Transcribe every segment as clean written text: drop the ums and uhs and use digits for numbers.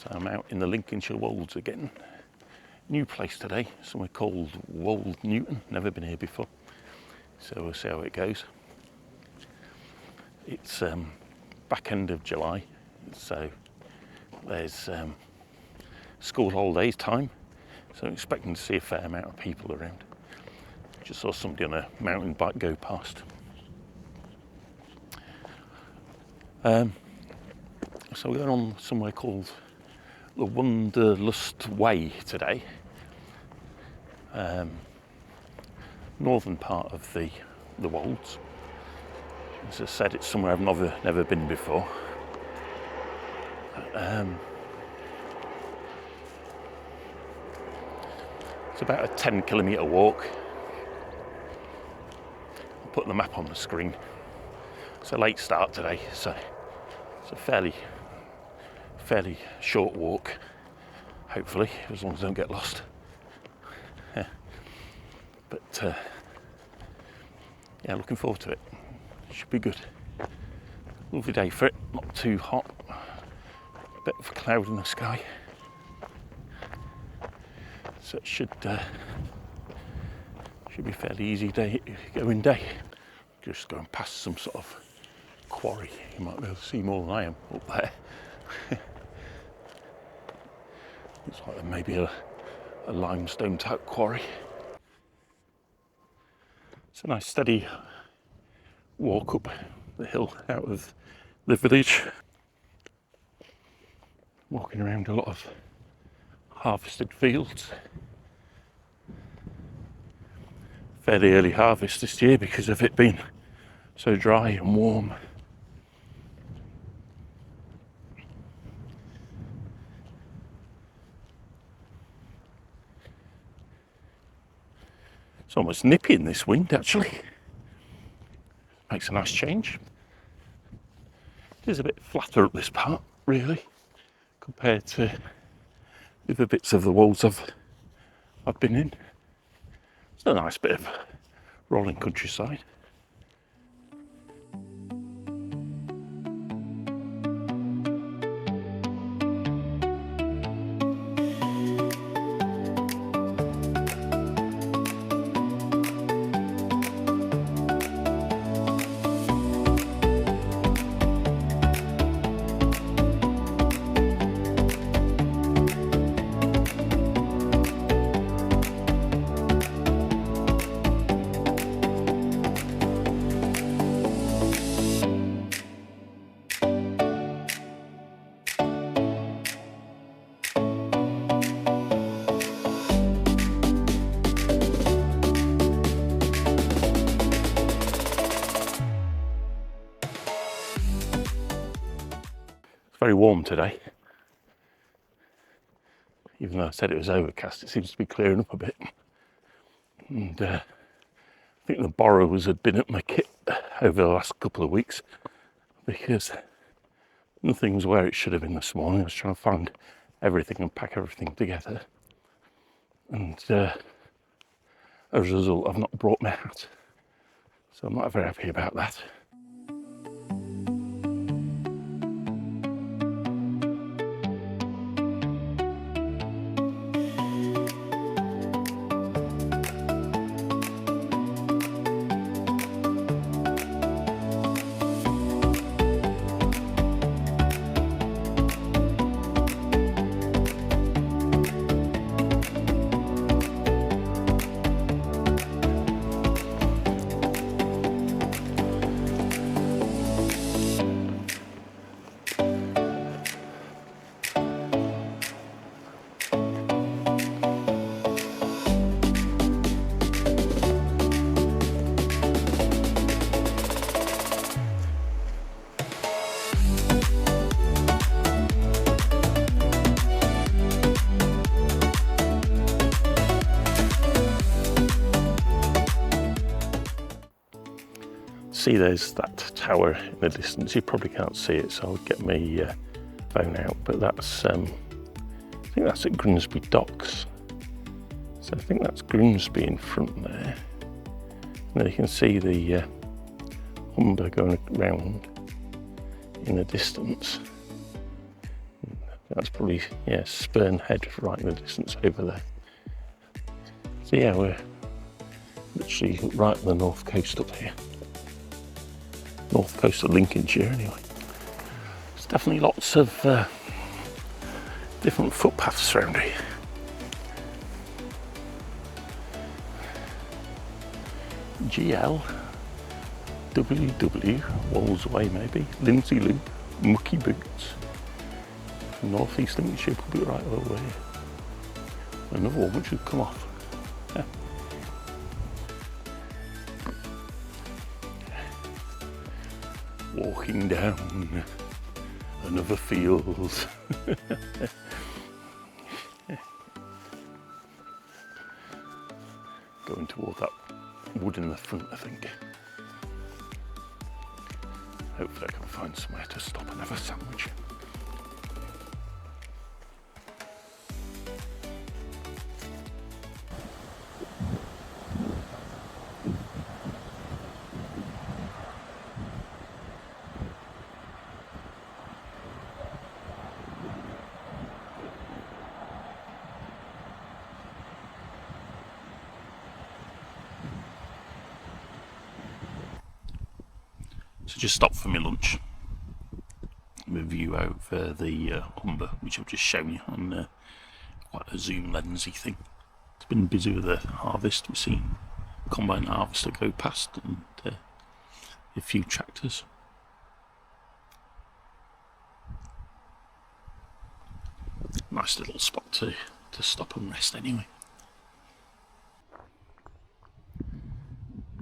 So I'm out in the Lincolnshire Wolds again. New place today, somewhere called Wold Newton. Never been here before, so we'll see how it goes. It's back end of July, so there's school holidays time, so I'm expecting to see a fair amount of people around. Just saw somebody on a mountain bike go past. So we're going on somewhere called the Wanderlust Way today. Northern part of the Wolds. As I said, it's somewhere I've never been before. It's about a 10-kilometre walk. I'll put the map on the screen. It's a late start today, so it's a fairly short walk, hopefully, as long as I don't get lost. Yeah. But yeah, looking forward to it. Should be good. Lovely day for it, not too hot. Bit of a cloud in the sky. So it should be a fairly easy going day. Just going past some sort of quarry. You might be able to see more than I am up there. Looks like there may be a limestone type quarry. It's a nice steady walk up the hill out of the village. Walking around a lot of harvested fields. Fairly early harvest this year because of it being so dry and warm. It's almost nippy in this wind, actually. Makes a nice change. It is a bit flatter up this part, really, compared to the other bits of the Wolds I've been in. It's a nice bit of rolling countryside. Very warm today, even though I said it was overcast. It seems to be clearing up a bit, and I think the borrowers had been at my kit over the last couple of weeks because nothing was where it should have been this morning. I was trying to find everything and pack everything together, and as a result I've not brought my hat, so I'm not very happy about that. See, there's that tower in the distance. You probably can't see it, so I'll get my phone out. But that's, I think that's at Grimsby Docks. So I think that's Grimsby in front there. And then you can see the Humber going around in the distance. That's probably, yeah, Spurn Head right in the distance over there. So yeah, we're literally right on the north coast up here. North coast of Lincolnshire anyway. There's definitely lots of different footpaths around here. GL, WW, Wolds Way maybe, Lindsay Loop, Mucky Boots. North Eastern Lincolnshire could be right over here. Another one which would come off. Yeah. Walking down another field. Yeah. Going toward that wood in the front, I think. Hopefully I can find somewhere to stop and have a sandwich. So just stopped for my lunch. With view over the Humber, which I've just shown you on quite a zoom lensy thing. It's been busy with the harvest. We've seen combine harvester go past and a few tractors. Nice little spot to stop and rest anyway.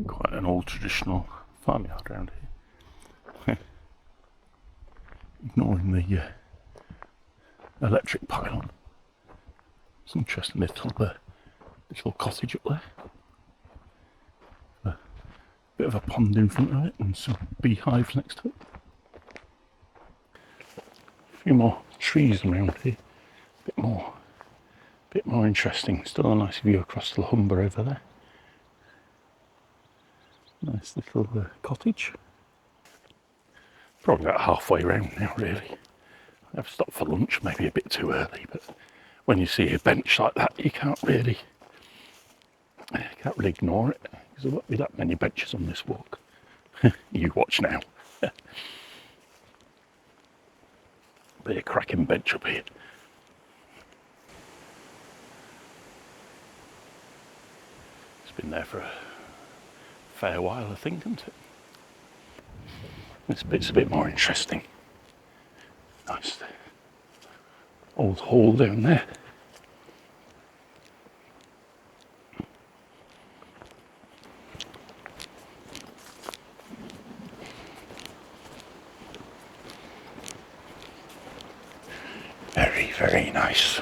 Quite an old traditional farmyard around here. Ignoring the electric pylon. It's an interesting little cottage up there. A bit of a pond in front of it and some beehives next to it. A few more trees around here. A bit more interesting. Still a nice view across the Humber over there. Nice little cottage. Probably about halfway round now, really. I've stopped for lunch, maybe a bit too early, but when you see a bench like that, you can't really ignore it, because there won't be that many benches on this walk. You watch now. Be a cracking bench up here. It's been there for a fair while, I think, hasn't it? This bit's a bit more interesting. Nice old hall down there. Very, very nice.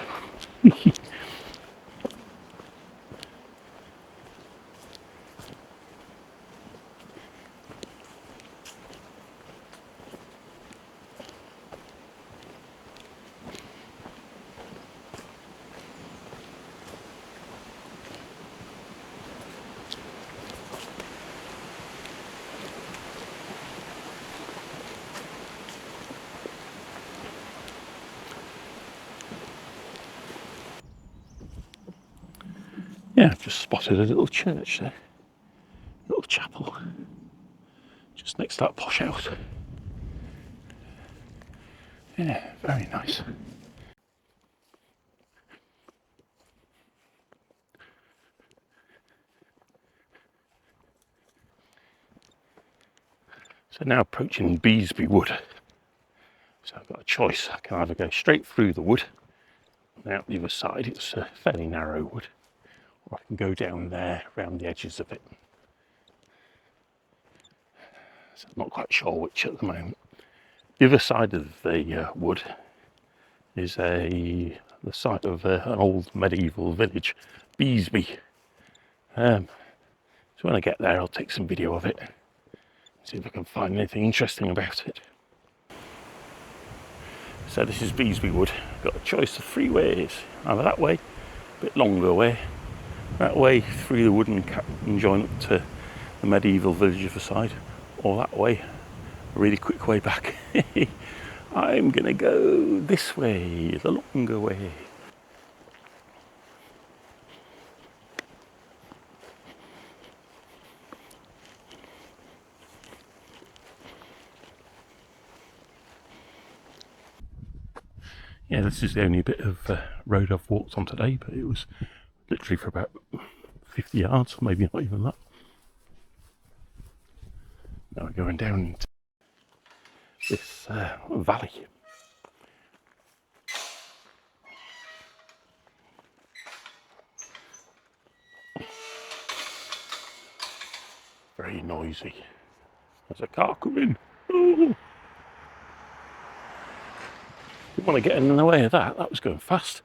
Yeah, I've just spotted a little church there, little chapel, just next to that posh house. Yeah, very nice. So now approaching Beesby Wood. So I've got a choice. I can either go straight through the wood, and out the other side it's a fairly narrow wood, or I can go down there around the edges of it. So I'm not quite sure which at the moment. The other side of the wood is the site of an old medieval village, Beesby. So when I get there I'll take some video of it, see if I can find anything interesting about it. So this is Beesby Wood. Got a choice of three ways. Either that way, a bit longer way, that way through the wood and join up to the medieval village of the side, or that way, a really quick way back. I'm gonna go this way, the longer way. Yeah, this is the only bit of road I've walked on today, but it was literally for about 50 yards, maybe not even that. Now we're going down into this valley. Very noisy. There's a car coming. Ooh. Didn't want to get in the way of that. That was going fast.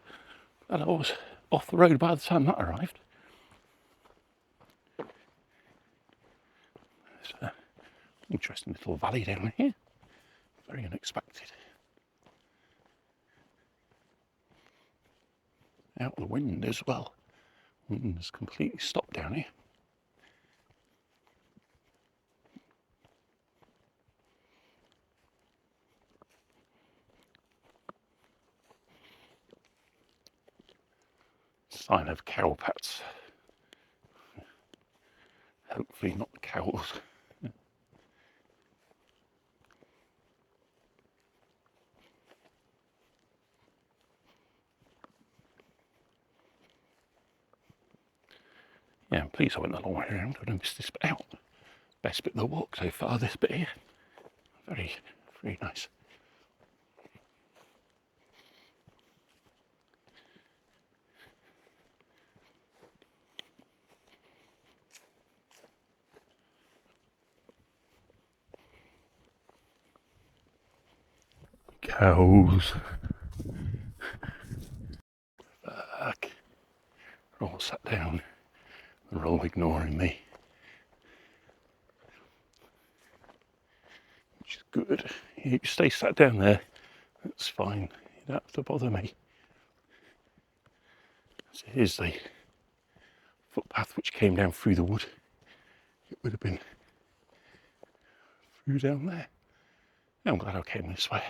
And I was off the road by the time that arrived. There's an interesting little valley down here. Very unexpected. Out of the wind as well. Wind has completely stopped down here. Sign of cow pats. Hopefully not the cows. Yeah, I'm pleased I went the long way around. I don't miss this bit out. Best bit of the walk so far, this bit here. Very, very nice. Cows. Fuck. They're all sat down. They're all ignoring me. Which is good. You stay sat down there. That's fine. You don't have to bother me. So here's the footpath which came down through the wood. It would have been through down there. I'm glad I came this way.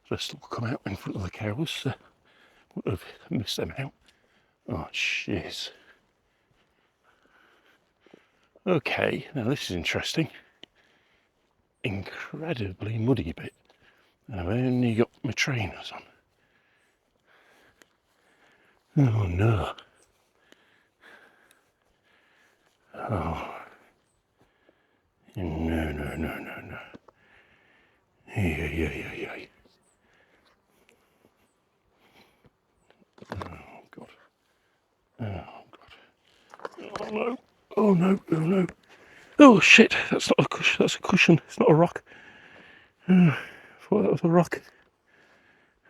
I'd have still come out in front of the cows. Would have missed them out. Oh, shiz. Okay, now this is interesting. Incredibly muddy bit. And I've only got my trainers on. Oh no. Oh. No. Yeah. Oh God. Oh no. Oh shit, that's not a cushion, that's a cushion, it's not a rock. I thought that was a rock.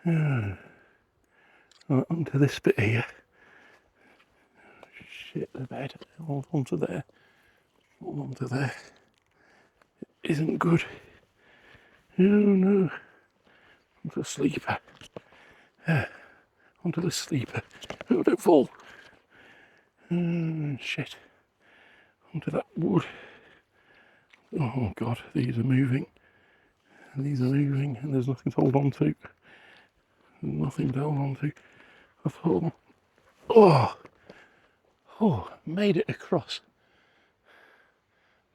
Right, onto this bit here. Shit, the bed. Hold onto there. Hold onto there. It isn't good. Oh no. Onto the sleeper. Onto the sleeper. Oh, don't fall. Shit. Onto that wood. Oh God, these are moving. These are moving and there's nothing to hold on to. There's nothing to hold on to at all. Oh, made it across.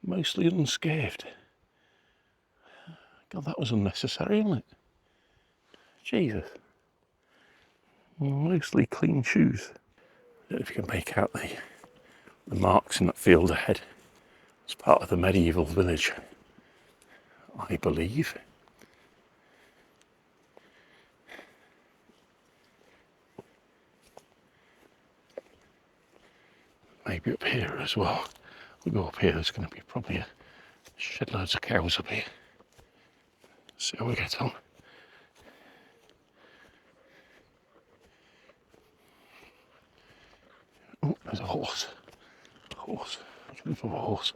Mostly unscathed. God, that was unnecessary, wasn't it? Jesus. Mostly clean shoes. I don't know if you can make out the marks in that field ahead. It's part of the medieval village, I believe. Maybe up here as well. We'll go up here, there's going to be probably a shed loads of cows up here. See how we get on. Oh, there's a horse. Looking for a horse.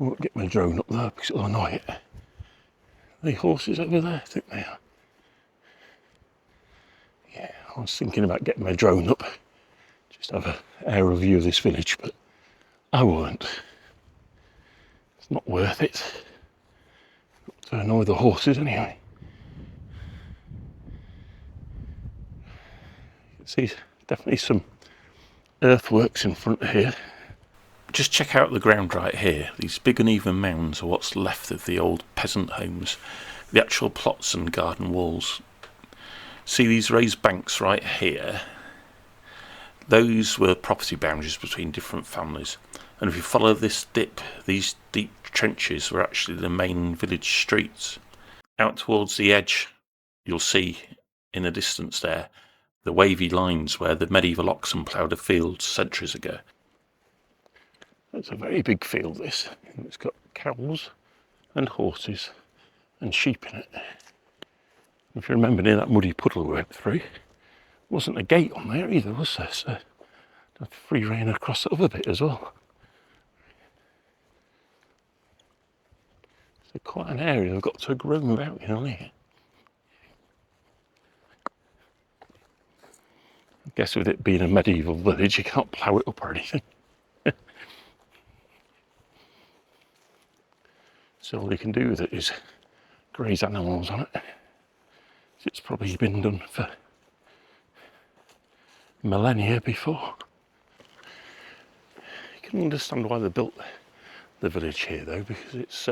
I won't get my drone up there because it'll annoy it. The horses over there, I think they are. Yeah, I was thinking about getting my drone up, just to have an aerial view of this village, but I won't. It's not worth it. to annoy the horses anyway. You can see definitely some earthworks in front of here. Just check out the ground right here. These big uneven mounds are what's left of the old peasant homes, the actual plots and garden walls. See these raised banks right here? Those were property boundaries between different families. And if you follow this dip, these deep trenches were actually the main village streets. Out towards the edge, you'll see in the distance there the wavy lines where the medieval oxen ploughed a field centuries ago. It's a very big field, this. It's got cows and horses and sheep in it. If you remember, near that muddy puddle we went through, wasn't a gate on there either, was there? So had free rein across the other bit as well. So quite an area I've got to have grown about in on here. I guess with it being a medieval village, you can't plough it up or anything. So all you can do with it is graze animals on it. It's probably been done for millennia before. You can understand why they built the village here though, because it's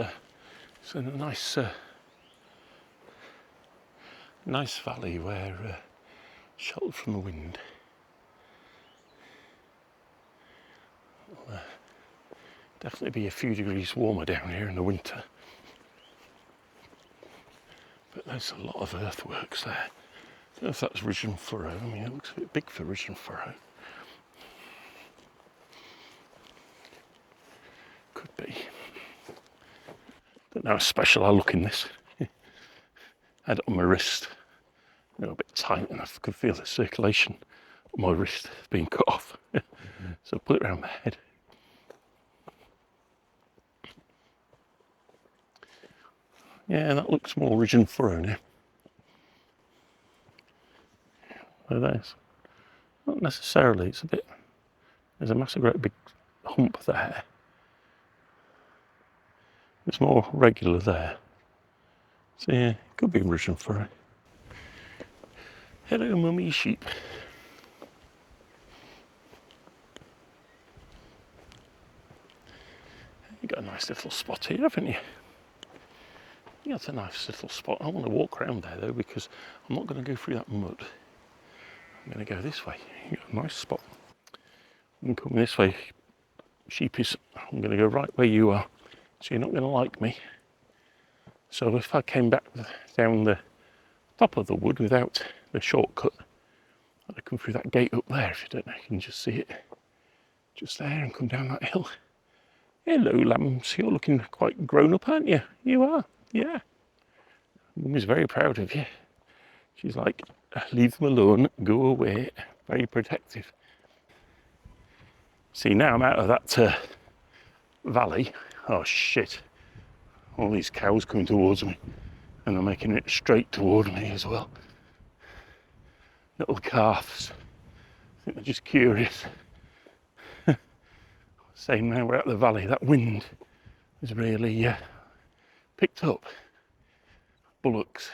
in a nice valley where sheltered from the wind. It'll definitely be a few degrees warmer down here in the winter. But there's a lot of earthworks there. I don't know if that's ridge and furrow. I mean, it looks a bit big for ridge and furrow. Could be. Don't know how special I look in this. I had it on my wrist. A little bit tight, and I could feel the circulation on my wrist being cut off. So I put it around my head. Yeah, that looks more ridge and furrow now. So there's not necessarily, it's a bit, there's a massive great big hump there. It's more regular there. So yeah, could be ridge and furrow. Hello mummy sheep. You've got a nice little spot here, haven't you? Yeah, it's a nice little spot. I want to walk around there though, because I'm not going to go through that mud. I'm going to go this way. You've got a nice spot. I'm coming this way, sheepies. I'm going to go right where you are, so you're not going to like me. So if I came back down the top of the wood without the shortcut, I'd come through that gate up there. If you don't know, you can just see it just there and come down that hill. Hello lambs, you're looking quite grown up, aren't you? You are, yeah. Mummy's very proud of you. She's like, leave them alone, go away. Very protective. See, now I'm out of that valley. Oh shit. All these cows coming towards me, and they're making it straight toward me as well. Little calves. I think they're just curious. Same now we're out the valley, that wind has really picked up. Bullocks.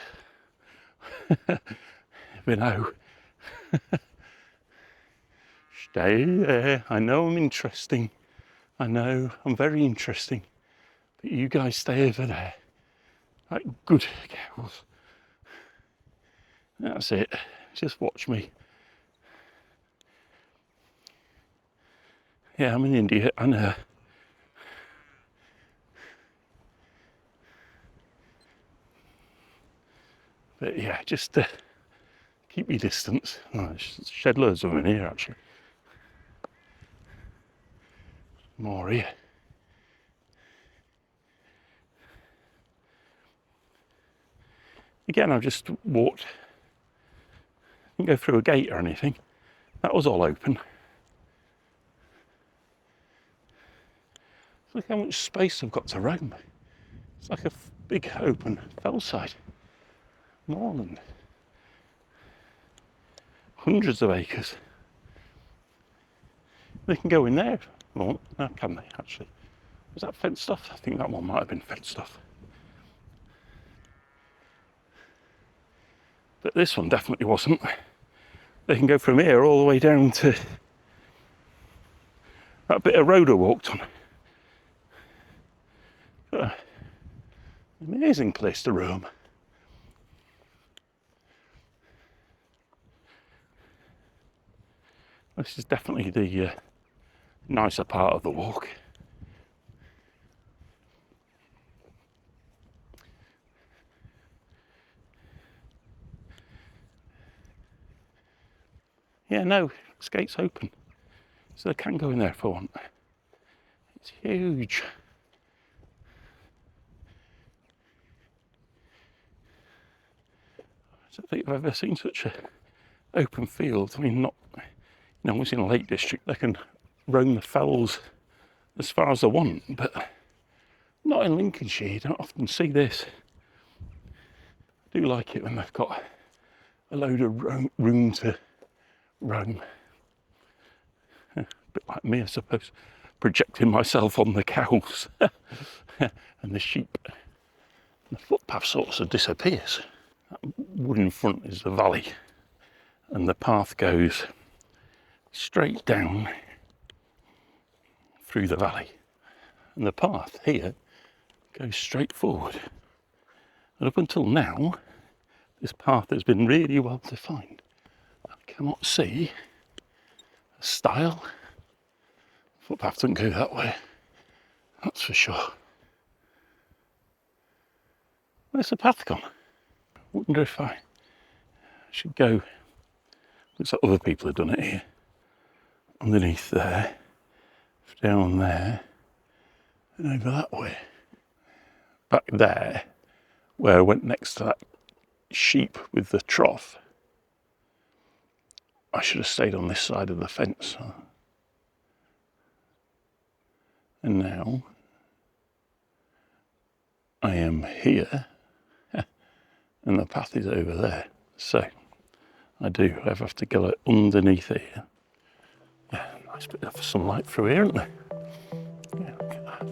But no. Stay there. I know I'm interesting. I know I'm very interesting. But you guys stay over there. Like good cows. That's it. Just watch me. Yeah, I'm in India, I know. But yeah, just keep your distance. Oh, shed loads of them in here actually. More here. Again, I've just walked. Didn't go through a gate or anything. That was all open. Look how much space I've got to roam. It's like a big open fellside. Moorland. Hundreds of acres. They can go in there. Well, no, can they actually? Was that fenced off? I think that one might have been fenced off. But this one definitely wasn't. They can go from here all the way down to that bit of road I walked on. Amazing place to roam. This is definitely the nicer part of the walk. Yeah, no, this gate's open, so they can go in there if I want. It's huge. I don't think I've ever seen such an open field. I mean, not, you know, once in a Lake District, they can roam the fells as far as they want, but not in Lincolnshire. You don't often see this. I do like it when they've got a load of room to roam. A bit like me, I suppose, projecting myself on the cows and the sheep. The footpath sort of disappears. That wood in front is the valley, and the path goes straight down through the valley. And the path here goes straight forward. And up until now, this path has been really well defined. I cannot see a stile. Footpath doesn't go that way, that's for sure. Where's the path gone? I wonder if I should go. Looks like other people have done it here. Underneath there, down there, and over that way. Back there, where I went next to that sheep with the trough, I should have stayed on this side of the fence. And now I am here, and the path is over there. So I have to go underneath here. Yeah, nice bit of sunlight through here, isn't there? Yeah, look at that.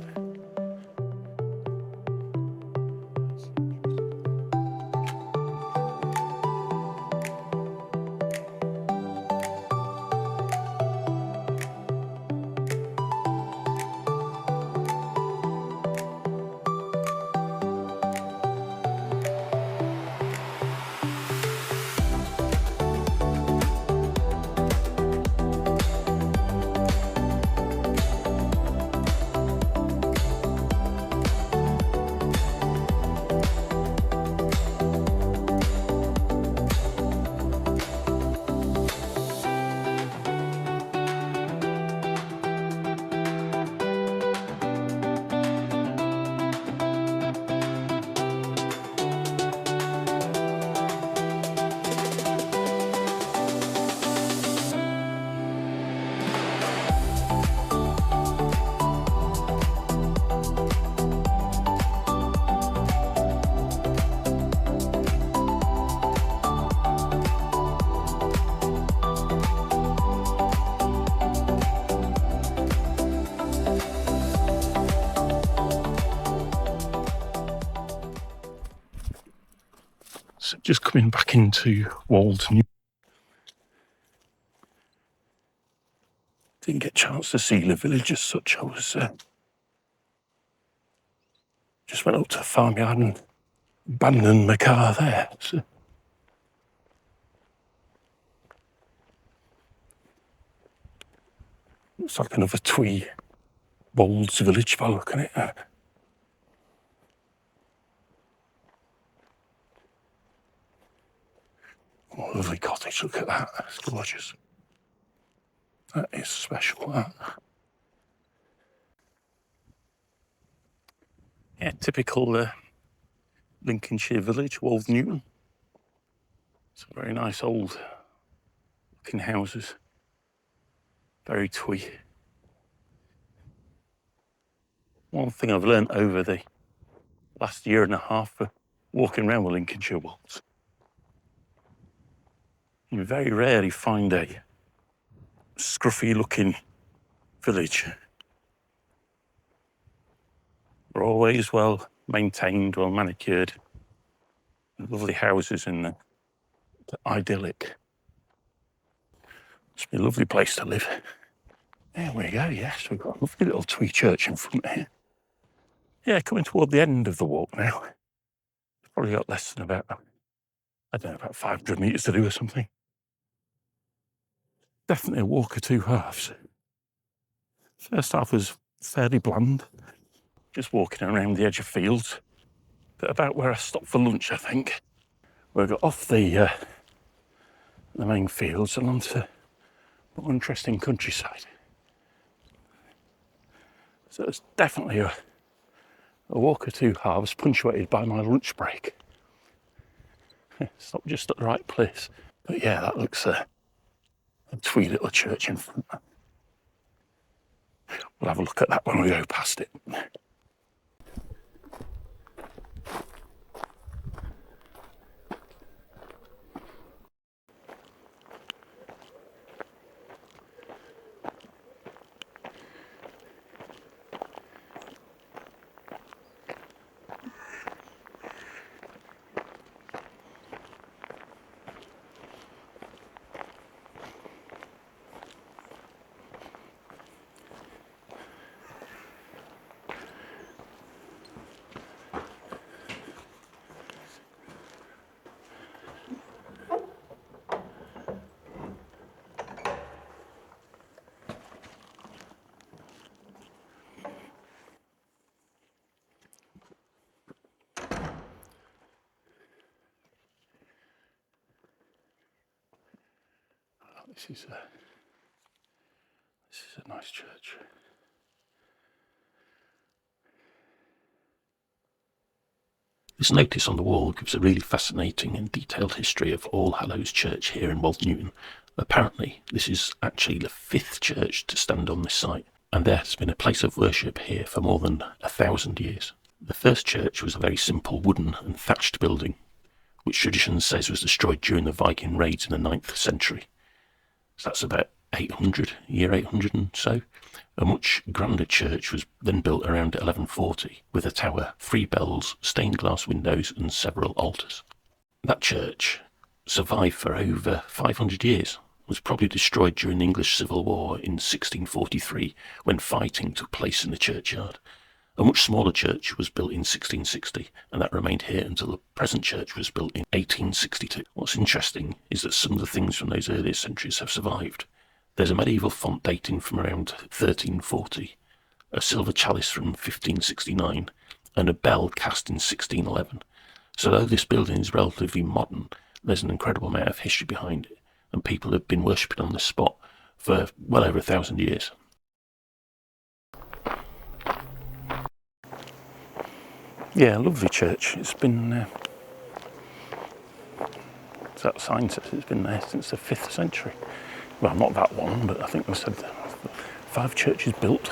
So just coming back into Wold Newton. Didn't get a chance to see the village as such. I was just went up to the farmyard and abandoned my car there. So looks like another twee Wolds village by looking at it. Oh, lovely cottage, look at that, it's gorgeous. That is special, that. Yeah, typical Lincolnshire village, Wold Newton. Some very nice old looking houses. Very twee. One thing I've learnt over the last year and a half for walking around the Lincolnshire Wolds, you very rarely find a scruffy looking village. They're always well maintained, well manicured, lovely houses in there. idyllic. Must be a lovely place to live. There we go, yes, we've got a lovely little twee church in front here. Yeah, coming toward the end of the walk now. Probably got less than about, I don't know, about 500 metres to do or something. Definitely a walk of two halves. First half was fairly bland, just walking around the edge of fields. But about where I stopped for lunch, I think, where I got off the main fields and onto more interesting countryside. So it's definitely a walk of two halves, punctuated by my lunch break. Stopped just at the right place. But yeah, that looks a twee little church in front. We'll have a look at that when we go past it. This is a nice church. This notice on the wall gives a really fascinating and detailed history of All Hallows Church here in Wold Newton. Apparently, this is actually the 5th church to stand on this site, and there has been a place of worship here for more than 1,000 years. The first church was a very simple wooden and thatched building, which tradition says was destroyed during the Viking raids in the 9th century. So that's about 800 and so. A much grander church was then built around 1140 with a tower, 3 bells, stained glass windows and several altars. That church survived for over 500 years, was probably destroyed during the English Civil War in 1643 when fighting took place in the churchyard. A much smaller church was built in 1660, and that remained here until the present church was built in 1862. What's interesting is that some of the things from those earlier centuries have survived. There's a medieval font dating from around 1340, a silver chalice from 1569, and a bell cast in 1611. So though this building is relatively modern, there's an incredible amount of history behind it, and people have been worshipping on this spot for well over 1,000 years. Yeah, lovely church. It's been, as that sign says, it's been there since the 5th century. Well, not that long, but I think they said 5 churches built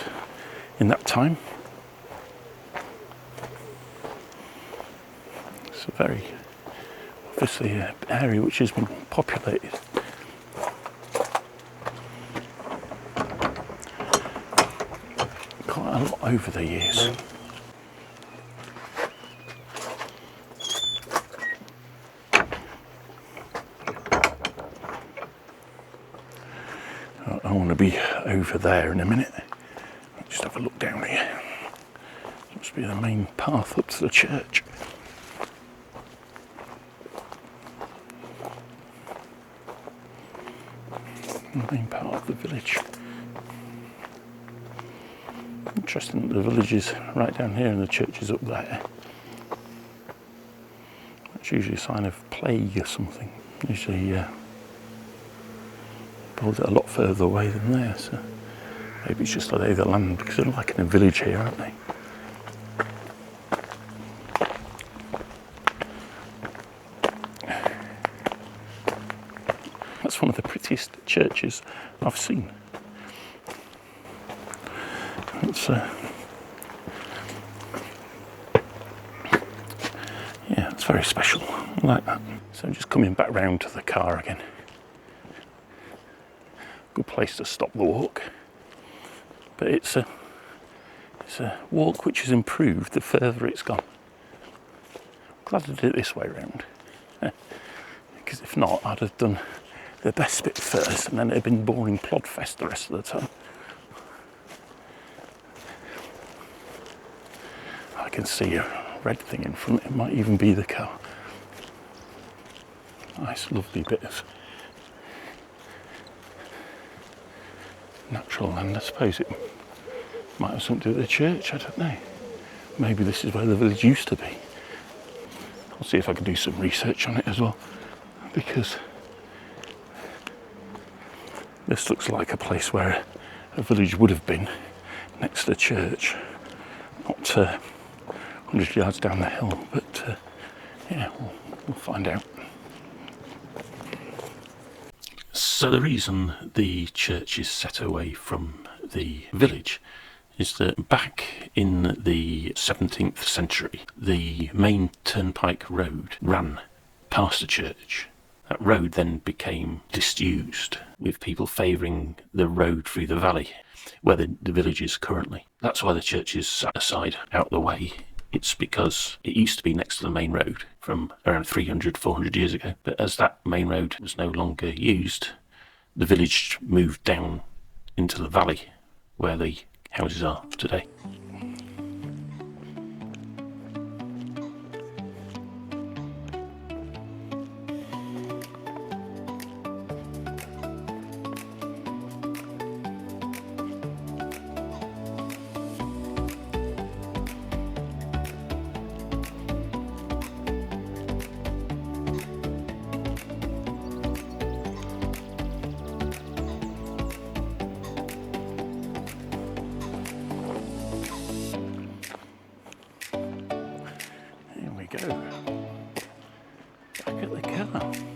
in that time. It's a very, obviously, an area which has been populated. Quite a lot over the years. I want to be over there in a minute. I'll just have a look down here. It must be the main path up to the church. The main part of the village. Interesting that the village is right down here and the church is up there. That's usually a sign of plague or something. Usually build it a lot further away than there, so maybe it's just a lay of the land because they're like in a village here, aren't they? That's one of the prettiest churches I've seen. It's yeah, it's very special. I like that. So I'm just coming back round to the car again. Good place to stop the walk, but it's a walk which has improved the further it's gone. Glad I did it this way round. You because if not, I'd have done the best bit first, and then it'd have been boring plodfest the rest of the time. I can see a red thing in front. It might even be the car. Nice, lovely bit of natural land. I suppose it might have something to do with the church. I don't know. Maybe this is where the village used to be. I'll see if I can do some research on it as well, because this looks like a place where a village would have been next to the church, not 100 yards down the hill, but yeah, we'll find out. So the reason the church is set away from the village is that back in the 17th century, the main turnpike road ran past the church. That road then became disused, with people favouring the road through the valley, where the village is currently. That's why the church is set aside out the way. It's because it used to be next to the main road from around 300, 400 years ago. But as that main road was no longer used, the village moved down into the valley where the houses are today. Go. Back at the car.